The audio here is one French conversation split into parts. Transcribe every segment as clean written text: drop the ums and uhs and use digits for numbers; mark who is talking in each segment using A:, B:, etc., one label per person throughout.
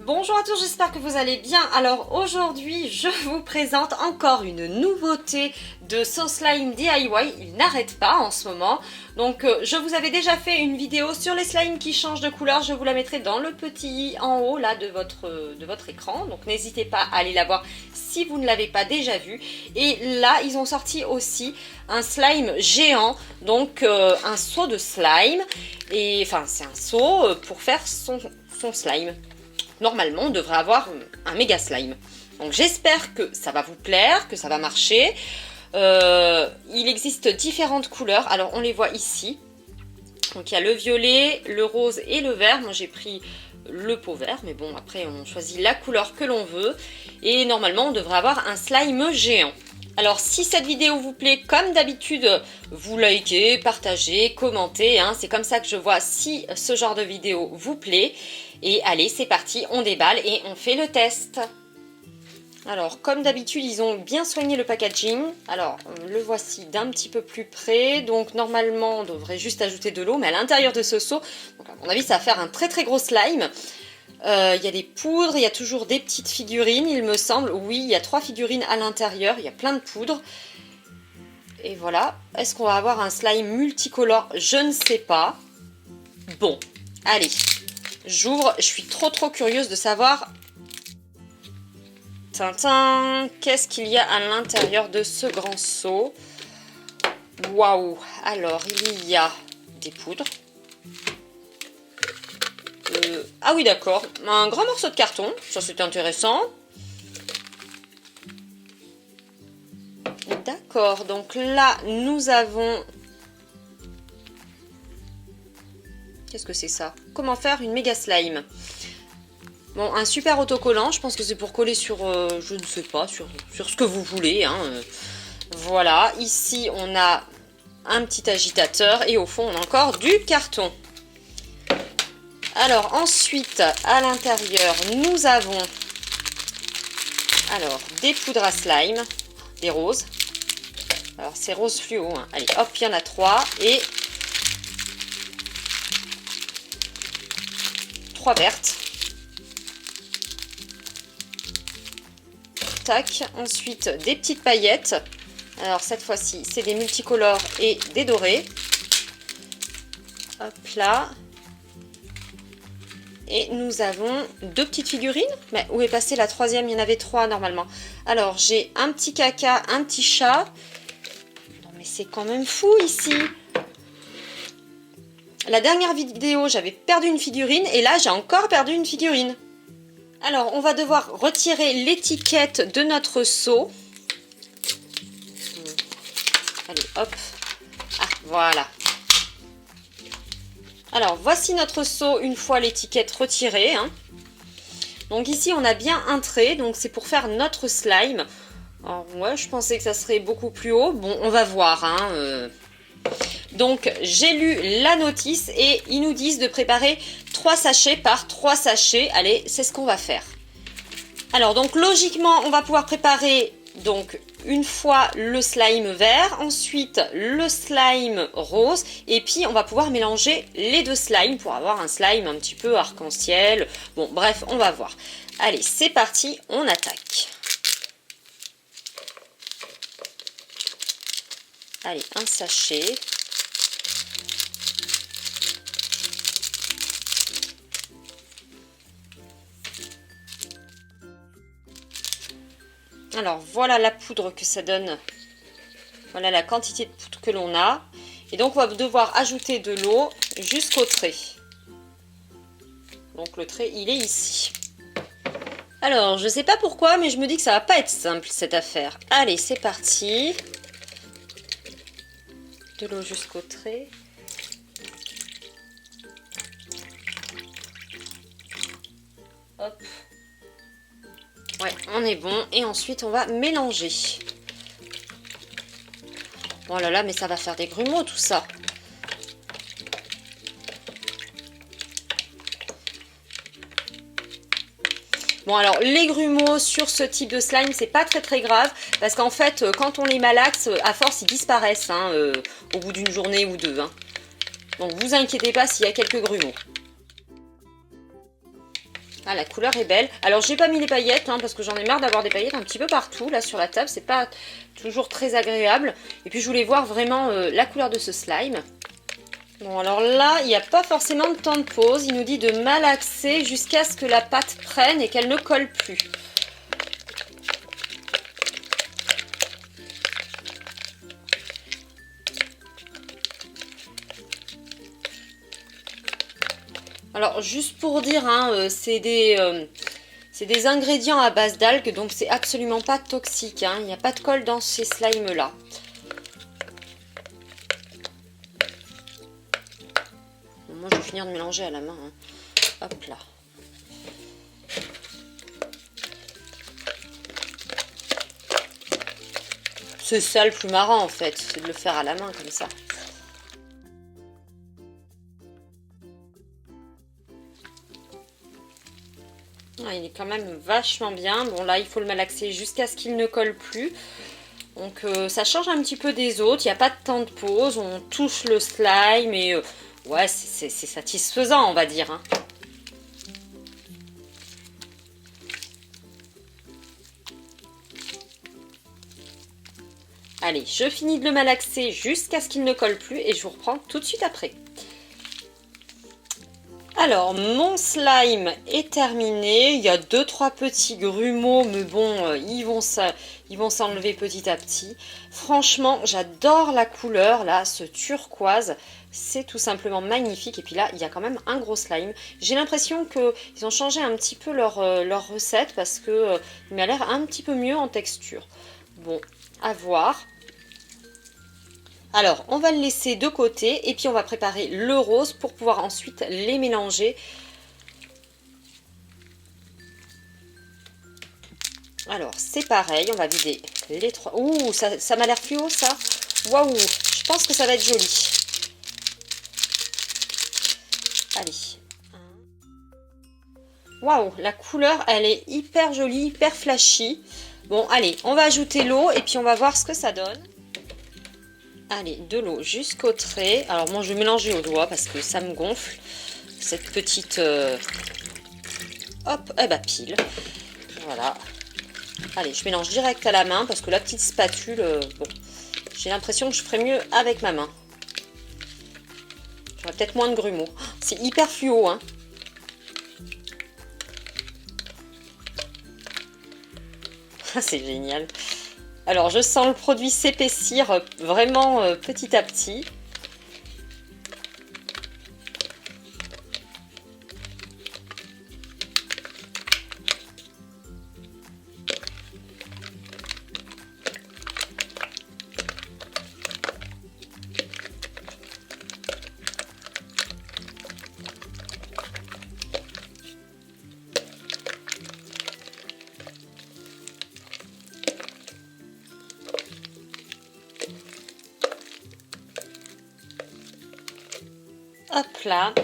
A: Bonjour à tous, j'espère que vous allez bien. Alors aujourd'hui, je vous présente encore une nouveauté de sauce slime DIY. Il n'arrête pas en ce moment. Donc je vous avais déjà fait une vidéo sur les slimes qui changent de couleur. Je vous la mettrai dans le petit i en haut là de votre écran. Donc n'hésitez pas à aller la voir si vous ne l'avez pas déjà vue. Et là, ils ont sorti aussi un slime géant. Donc un seau de slime. Et enfin, c'est un seau pour faire son slime. Normalement, on devrait avoir un méga slime. Donc j'espère que ça va vous plaire, que ça va marcher. Il existe différentes couleurs. Alors on les voit ici. Donc il y a le violet, le rose et le vert. Moi j'ai pris le pot vert, mais bon après on choisit la couleur que l'on veut. Et normalement on devrait avoir un slime géant. Alors si cette vidéo vous plaît, comme d'habitude, vous likez, partagez, commentez, hein, c'est comme ça que je vois si ce genre de vidéo vous plaît. Et allez, c'est parti, on déballe et on fait le test. Alors comme d'habitude, ils ont bien soigné le packaging. Alors le voici d'un petit peu plus près. Donc normalement, on devrait juste ajouter de l'eau, mais à l'intérieur de ce seau, donc à mon avis, ça va faire un très très gros slime. Il y a des poudres, il y a toujours des petites figurines, il me semble. Oui, il y a 3 figurines à l'intérieur, il y a plein de poudre. Et voilà. Est-ce qu'on va avoir un slime multicolore? Je ne sais pas. Bon, allez. J'ouvre. Je suis trop curieuse de savoir. Tintin, qu'est-ce qu'il y a à l'intérieur de ce grand seau? Waouh! Alors, il y a des poudres. Ah oui, d'accord. Un grand morceau de carton. Ça, c'est intéressant. D'accord. Donc là, nous avons... Qu'est-ce que c'est ça? Comment faire une méga slime? Bon, un super autocollant. Je pense que c'est pour coller sur... je ne sais pas, sur ce que vous voulez. Hein. Voilà. Ici, on a un petit agitateur. Et au fond, on a encore du carton. Alors ensuite, à l'intérieur, nous avons des poudres à slime, des roses. Alors c'est rose fluo, hein. Allez hop, il y en a 3 et 3 vertes. Tac, ensuite des petites paillettes. Alors cette fois-ci, c'est des multicolores et des dorés. Hop là. Et nous avons 2 petites figurines. Mais où est passée la troisième? Il y en avait 3 normalement. Alors, j'ai un petit caca, un petit chat. Non, mais c'est quand même fou ici. La dernière vidéo, j'avais perdu une figurine. Et là, j'ai encore perdu une figurine. Alors, on va devoir retirer l'étiquette de notre seau. Allez, hop. Ah, voilà. Alors, voici notre seau une fois l'étiquette retirée. Hein. Donc ici, on a bien un trait. Donc, c'est pour faire notre slime. Alors, ouais, je pensais que ça serait beaucoup plus haut. Bon, on va voir. Hein, Donc, j'ai lu la notice et ils nous disent de préparer 3 sachets par 3 sachets. Allez, c'est ce qu'on va faire. Alors, donc, logiquement, on va pouvoir préparer... Donc, une fois le slime vert, ensuite le slime rose, et puis on va pouvoir mélanger les 2 slimes pour avoir un slime un petit peu arc-en-ciel. Bon, bref, on va voir. Allez, c'est parti, on attaque. Allez, un sachet. Alors, voilà la poudre que ça donne. Voilà la quantité de poudre que l'on a. Et donc, on va devoir ajouter de l'eau jusqu'au trait. Donc, le trait, il est ici. Alors, je ne sais pas pourquoi, mais je me dis que ça va pas être simple, cette affaire. Allez, c'est parti. De l'eau jusqu'au trait. Hop. Ouais, on est bon. Et ensuite, on va mélanger. Oh là là, mais ça va faire des grumeaux, tout ça. Bon, alors, les grumeaux sur ce type de slime, c'est pas très grave. Parce qu'en fait, quand on les malaxe, à force, ils disparaissent hein, au bout d'une journée ou 2. Hein. Donc, vous inquiétez pas s'il y a quelques grumeaux. Ah, la couleur est belle. Alors, j'ai pas mis les paillettes, hein, parce que j'en ai marre d'avoir des paillettes un petit peu partout, là, sur la table. C'est pas toujours très agréable. Et puis, je voulais voir vraiment la couleur de ce slime. Bon, alors là, il n'y a pas forcément de temps de pause. Il nous dit de malaxer jusqu'à ce que la pâte prenne et qu'elle ne colle plus. Alors, juste pour dire, hein, c'est des ingrédients à base d'algues, donc c'est absolument pas toxique. Hein. Il n'y a pas de colle dans ces slimes-là. Bon, moi, je vais finir de mélanger à la main. Hein. Hop là. C'est ça le plus marrant, en fait, c'est de le faire à la main, comme ça. Ah, il est quand même vachement bien. Bon, là, il faut le malaxer jusqu'à ce qu'il ne colle plus. Donc, ça change un petit peu des autres. Il n'y a pas de temps de pause. On touche le slime et ouais, c'est satisfaisant, on va dire. Hein. Allez, je finis de le malaxer jusqu'à ce qu'il ne colle plus et je vous reprends tout de suite après. Alors, mon slime est terminé. Il y a 2-3 petits grumeaux, mais bon, ils vont s'enlever petit à petit. Franchement, j'adore la couleur, là, ce turquoise. C'est tout simplement magnifique. Et puis là, il y a quand même un gros slime. J'ai l'impression qu'ils ont changé un petit peu leur recette parce que il m'a l'air un petit peu mieux en texture. Bon, à voir. Alors, on va le laisser de côté et puis on va préparer le rose pour pouvoir ensuite les mélanger. Alors, c'est pareil, on va vider les trois. Ouh, ça m'a l'air fluo, ça. Waouh, je pense que ça va être joli. Allez. Waouh, la couleur, elle est hyper jolie, hyper flashy. Bon, allez, on va ajouter l'eau et puis on va voir ce que ça donne. Allez, de l'eau jusqu'au trait. Alors moi, je vais mélanger au doigt parce que ça me gonfle. Cette petite... Hop, eh ben pile. Voilà. Allez, je mélange direct à la main parce que la petite spatule... bon, j'ai l'impression que je ferais mieux avec ma main. J'aurais peut-être moins de grumeaux. C'est hyper fluo, hein. C'est génial. Alors, je sens le produit s'épaissir vraiment petit à petit. Hop là.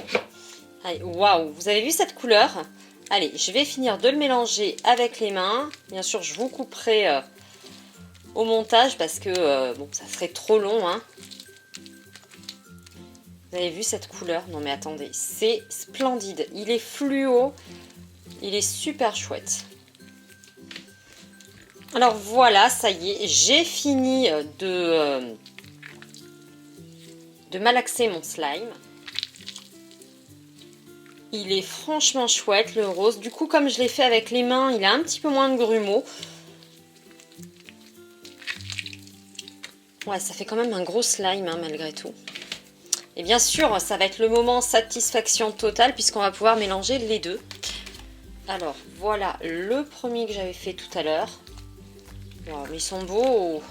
A: Allez, waouh, vous avez vu cette couleur? Allez, je vais finir de le mélanger avec les mains. Bien sûr, je vous couperai au montage parce que bon, ça serait trop long. Hein. Vous avez vu cette couleur? Non mais attendez, c'est splendide. Il est fluo, il est super chouette. Alors voilà, ça y est, j'ai fini de malaxer mon slime. Il est franchement chouette, le rose. Du coup, comme je l'ai fait avec les mains, il a un petit peu moins de grumeaux. Ouais, ça fait quand même un gros slime, hein, malgré tout. Et bien sûr, ça va être le moment satisfaction totale, puisqu'on va pouvoir mélanger les deux. Alors, voilà le premier que j'avais fait tout à l'heure. Wow, mais ils sont beaux!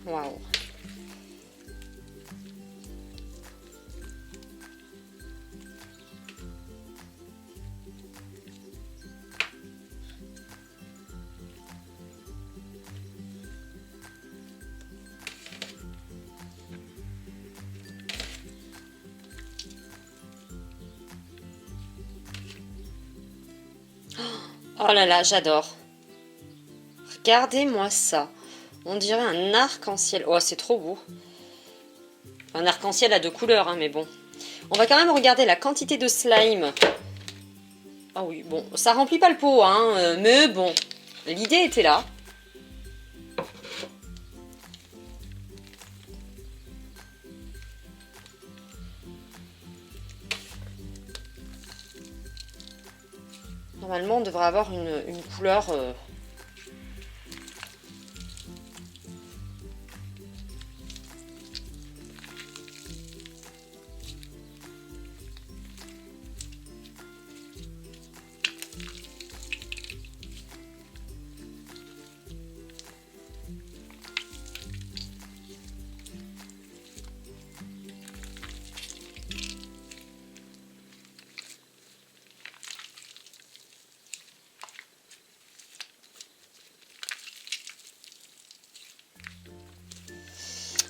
A: Waouh! Oh là là, j'adore. Regardez-moi ça. On dirait un arc-en-ciel. Oh, c'est trop beau. Un arc-en-ciel à 2 couleurs, hein, mais bon. On va quand même regarder la quantité de slime. Ah oui, bon, ça remplit pas le pot, hein, mais bon, l'idée était là. Normalement, on devrait avoir une couleur...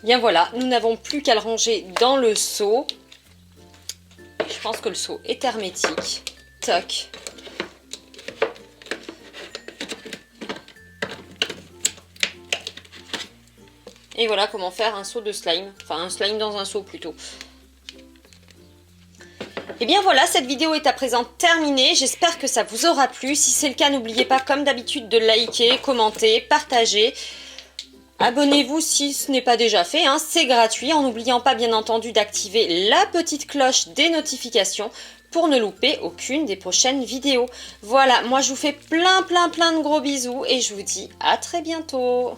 A: Bien voilà, nous n'avons plus qu'à le ranger dans le seau. Je pense que le seau est hermétique. Toc. Et voilà comment faire un seau de slime. Enfin, un slime dans un seau plutôt. Et bien voilà, cette vidéo est à présent terminée. J'espère que ça vous aura plu. Si c'est le cas, n'oubliez pas comme d'habitude de liker, commenter, partager. Abonnez-vous si ce n'est pas déjà fait, hein, c'est gratuit, en n'oubliant pas bien entendu d'activer la petite cloche des notifications pour ne louper aucune des prochaines vidéos. Voilà, moi je vous fais plein de gros bisous et je vous dis à très bientôt.